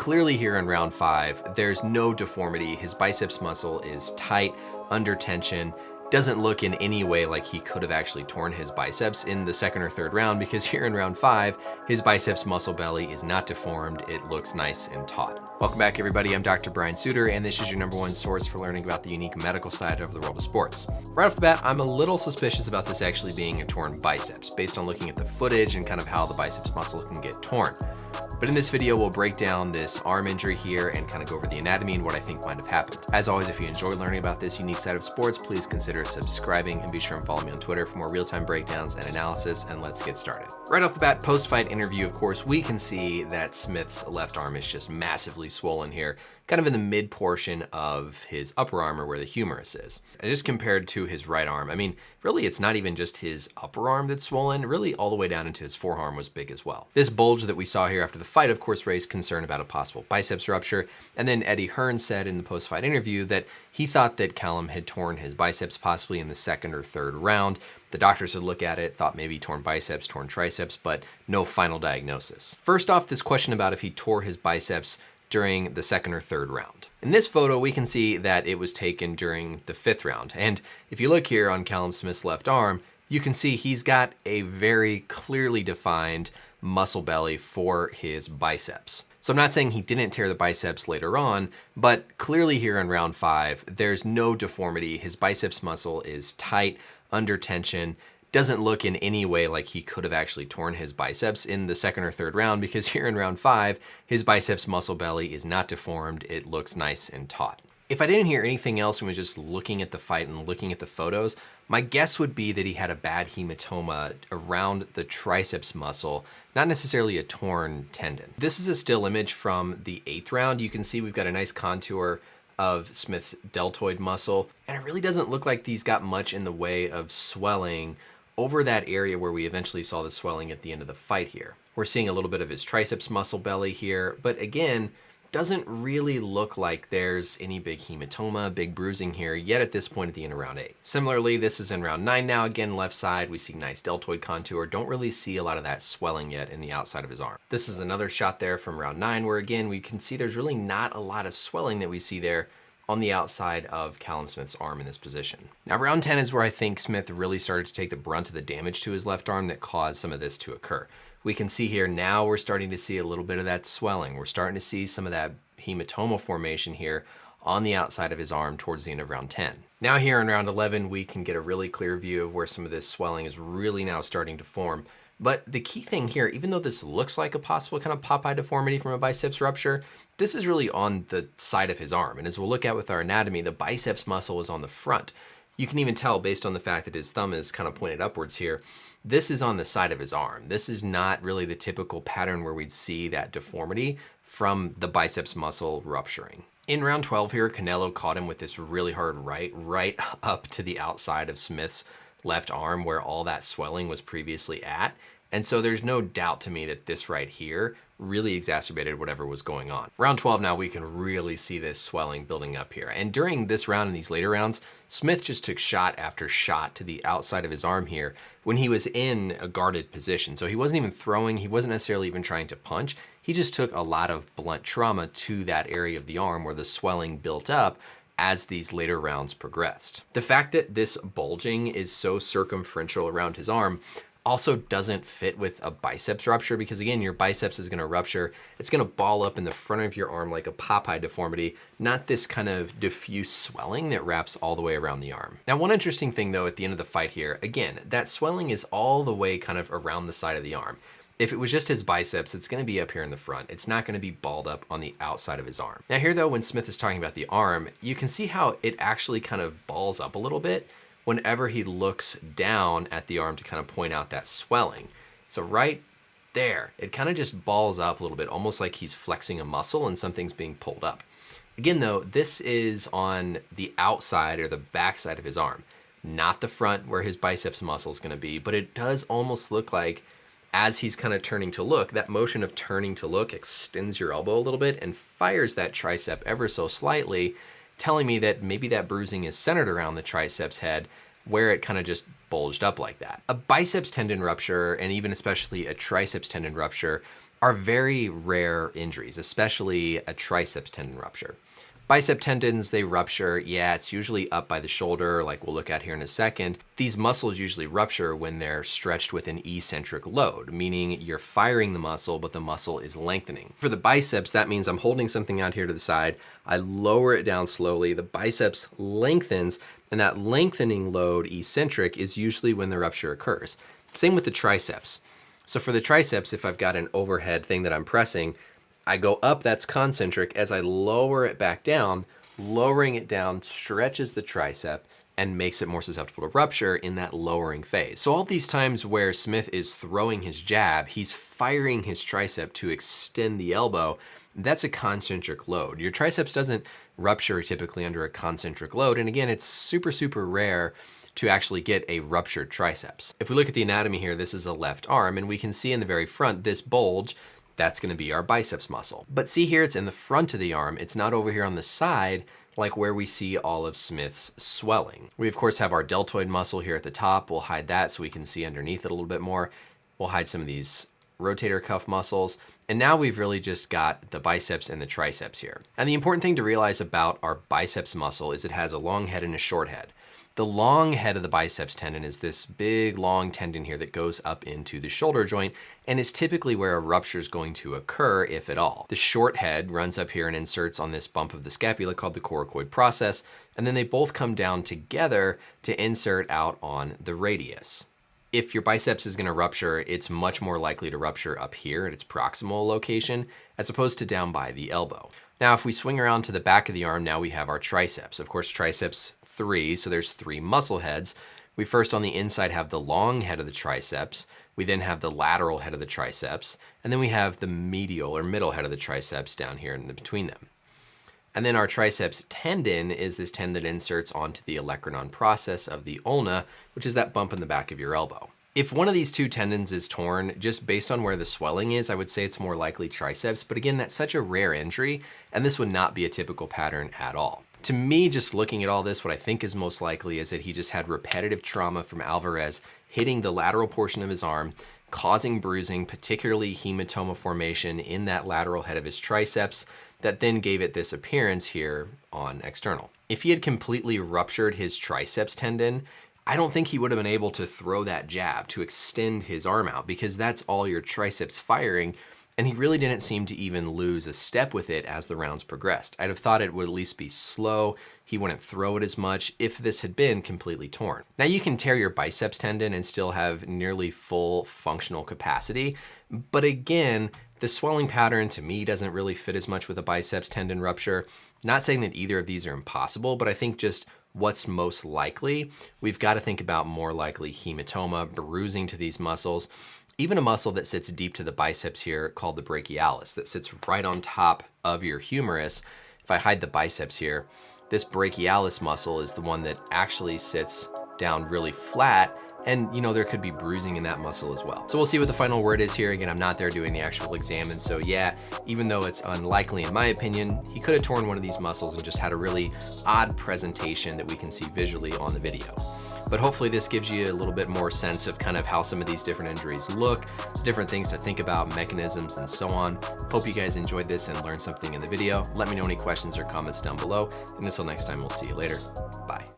clearly here in round 5, there's no deformity. His biceps muscle is tight, under tension. Doesn't look in any way like he could have actually torn his biceps in the second or third round, because here in round 5, his biceps muscle belly is not deformed. It looks nice and taut. Welcome back, everybody. I'm Dr. Brian Sutterer, and this is your #1 source for learning about the unique medical side of the world of sports. Right off the bat, I'm a little suspicious about this actually being a torn biceps, based on looking at the footage and kind of how the biceps muscle can get torn. But in this video, we'll break down this arm injury here and kind of go over the anatomy and what I think might have happened. As always, if you enjoy learning about this unique side of sports, please consider subscribing and be sure and follow me on Twitter for more real-time breakdowns and analysis, and let's get started. Right off the bat, post-fight interview, of course, we can see that Smith's left arm is just massively swollen here, kind of in the mid portion of his upper arm or where the humerus is. And just compared to his right arm, I mean, really it's not even just his upper arm that's swollen, really all the way down into his forearm was big as well. This bulge that we saw here after the fight, of course, raised concern about a possible biceps rupture. And then Eddie Hearn said in the post-fight interview that he thought that Callum had torn his biceps possibly in the second or third round. The doctors had looked at it, thought maybe torn biceps, torn triceps, but no final diagnosis. First off, this question about if he tore his biceps during the second or third round. In this photo, we can see that it was taken during the 5th round. And if you look here on Callum Smith's left arm, you can see he's got a very clearly defined muscle belly for his biceps. So I'm not saying he didn't tear the biceps later on, but clearly here in round 5, there's no deformity. His biceps muscle is tight, under tension. Doesn't look in any way like he could have actually torn his biceps in the second or third round, because here in round 5, his biceps muscle belly is not deformed. It looks nice and taut. If I didn't hear anything else and was just looking at the fight and looking at the photos, my guess would be that he had a bad hematoma around the triceps muscle, not necessarily a torn tendon. This is a still image from the 8th round. You can see we've got a nice contour of Smith's deltoid muscle, and it really doesn't look like he's got much in the way of swelling over that area where we eventually saw the swelling at the end of the fight here. We're seeing a little bit of his triceps muscle belly here, but again, doesn't really look like there's any big hematoma, big bruising here yet at this point at the end of round 8. Similarly, this is in round 9 now. Again, left side, we see nice deltoid contour. Don't really see a lot of that swelling yet in the outside of his arm. This is another shot there from round 9 where again, we can see there's really not a lot of swelling that we see there on the outside of Callum Smith's arm in this position. Now, round 10 is where I think Smith really started to take the brunt of the damage to his left arm that caused some of this to occur. We can see here now we're starting to see a little bit of that swelling. We're starting to see some of that hematoma formation here on the outside of his arm towards the end of round 10. Now here in round 11, we can get a really clear view of where some of this swelling is really now starting to form. But the key thing here, even though this looks like a possible kind of Popeye deformity from a biceps rupture, this is really on the side of his arm. And as we'll look at with our anatomy, the biceps muscle is on the front. You can even tell based on the fact that his thumb is kind of pointed upwards here, this is on the side of his arm. This is not really the typical pattern where we'd see that deformity from the biceps muscle rupturing. In round 12 here, Canelo caught him with this really hard right up to the outside of Smith's left arm where all that swelling was previously at. And so there's no doubt to me that this right here really exacerbated whatever was going on. Round 12 now, we can really see this swelling building up here. And during this round and these later rounds, Smith just took shot after shot to the outside of his arm here when he was in a guarded position. So he wasn't even throwing, he wasn't necessarily even trying to punch. He just took a lot of blunt trauma to that area of the arm where the swelling built up as these later rounds progressed. The fact that this bulging is so circumferential around his arm also doesn't fit with a biceps rupture, because again, your biceps is gonna rupture. It's gonna ball up in the front of your arm like a Popeye deformity, not this kind of diffuse swelling that wraps all the way around the arm. Now, one interesting thing though, at the end of the fight here, again, that swelling is all the way kind of around the side of the arm. If it was just his biceps, it's gonna be up here in the front. It's not gonna be balled up on the outside of his arm. Now here though, when Smith is talking about the arm, you can see how it actually kind of balls up a little bit whenever he looks down at the arm to kind of point out that swelling. So right there, it kind of just balls up a little bit, almost like he's flexing a muscle and something's being pulled up. Again though, this is on the outside or the backside of his arm, not the front where his biceps muscle is gonna be, but it does almost look like as he's kind of turning to look, that motion of turning to look extends your elbow a little bit and fires that tricep ever so slightly, telling me that maybe that bruising is centered around the triceps head where it kind of just bulged up like that. A biceps tendon rupture, and even especially a triceps tendon rupture, are very rare injuries, especially a triceps tendon rupture. Bicep tendons, they rupture, yeah, it's usually up by the shoulder, like we'll look at here in a second. These muscles usually rupture when they're stretched with an eccentric load, meaning you're firing the muscle, but the muscle is lengthening. For the biceps, that means I'm holding something out here to the side, I lower it down slowly, the biceps lengthens, and that lengthening load, eccentric, is usually when the rupture occurs. Same with the triceps. So for the triceps, if I've got an overhead thing that I'm pressing, I go up, that's concentric. As I lower it back down, lowering it down stretches the tricep and makes it more susceptible to rupture in that lowering phase. So all these times where Smith is throwing his jab, he's firing his tricep to extend the elbow. That's a concentric load. Your triceps doesn't rupture typically under a concentric load. And again, it's super, super rare to actually get a ruptured triceps. If we look at the anatomy here, this is a left arm, and we can see in the very front, this bulge, that's gonna be our biceps muscle. But see here, it's in the front of the arm. It's not over here on the side, like where we see all of Smith's swelling. We of course have our deltoid muscle here at the top. We'll hide that so we can see underneath it a little bit more. We'll hide some of these rotator cuff muscles. And now we've really just got the biceps and the triceps here. And the important thing to realize about our biceps muscle is it has a long head and a short head. The long head of the biceps tendon is this big long tendon here that goes up into the shoulder joint and is typically where a rupture is going to occur, if at all. The short head runs up here and inserts on this bump of the scapula called the coracoid process, and then they both come down together to insert out on the radius. If your biceps is gonna rupture, it's much more likely to rupture up here at its proximal location as opposed to down by the elbow. Now, if we swing around to the back of the arm, now we have our triceps. Of course, triceps 3, so there's 3 muscle heads. We first on the inside have the long head of the triceps. We then have the lateral head of the triceps. And then we have the medial or middle head of the triceps down here in between them. And then our triceps tendon is this tendon that inserts onto the olecranon process of the ulna, which is that bump in the back of your elbow. If one of these two tendons is torn, just based on where the swelling is, I would say it's more likely triceps. But again, that's such a rare injury, and this would not be a typical pattern at all. To me, just looking at all this, what I think is most likely is that he just had repetitive trauma from Alvarez hitting the lateral portion of his arm, causing bruising, particularly hematoma formation in that lateral head of his triceps, that then gave it this appearance here on external. If he had completely ruptured his triceps tendon, I don't think he would have been able to throw that jab to extend his arm out because that's all your triceps firing, and he really didn't seem to even lose a step with it as the rounds progressed. I'd have thought it would at least be slow. He wouldn't throw it as much if this had been completely torn. Now you can tear your biceps tendon and still have nearly full functional capacity, but again, the swelling pattern to me doesn't really fit as much with a biceps tendon rupture. Not saying that either of these are impossible, but I think just what's most likely, we've got to think about more likely hematoma, bruising to these muscles, even a muscle that sits deep to the biceps here called the brachialis that sits right on top of your humerus. If I hide the biceps here, this brachialis muscle is the one that actually sits down really flat, and you know, there could be bruising in that muscle as well. So we'll see what the final word is here. Again, I'm not there doing the actual exam, and so yeah, even though it's unlikely in my opinion, he could have torn one of these muscles and just had a really odd presentation that we can see visually on the video. But hopefully this gives you a little bit more sense of kind of how some of these different injuries look, different things to think about, mechanisms, and so on. Hope you guys enjoyed this and learned something in the video. Let me know any questions or comments down below. And until next time, we'll see you later. Bye.